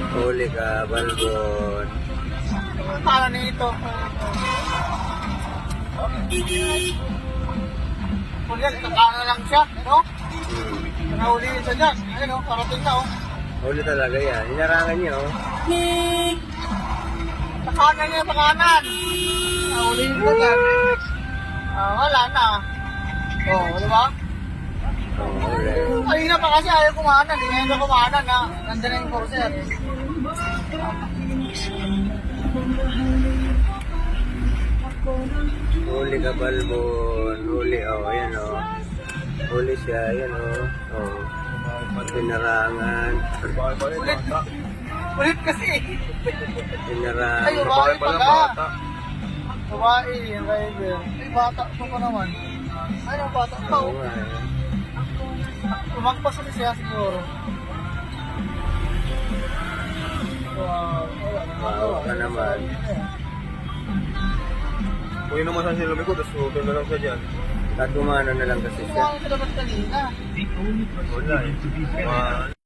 Huli ka, Balbon. Paano nito? Kung yan, kakana lang siya, no? Nahuli nito dyan. Ayun, no? Parating na, oh. Huli talaga yan. Hinarangan niya, oh. Kakana niya, pakanan. Nahuli nito dyan. Wala na. Di ba? Huli. Kanina pa kasi ayaw kumanan. Hindi ngayon na kumanan, na. Nandiyan na yung corsair. Huli ka, Balbon. Huli, oh. Ayan, oh. Huli siya. Ayan, oh. Oh. Hinarangan. Ulit kasi. Hinarangan. Ay, babae pala. Babae, yung rider. Ay, bata ito pa naman. Ay, yung bata ito. Oo nga, eh. Lumagpas ulit siya siguro. Maawa ka naman. Uy naman sa silumi ko, tapos hotel na lang siya dyan. At gumano na lang kasi siya. Kumain sa labas kanina. Wala eh.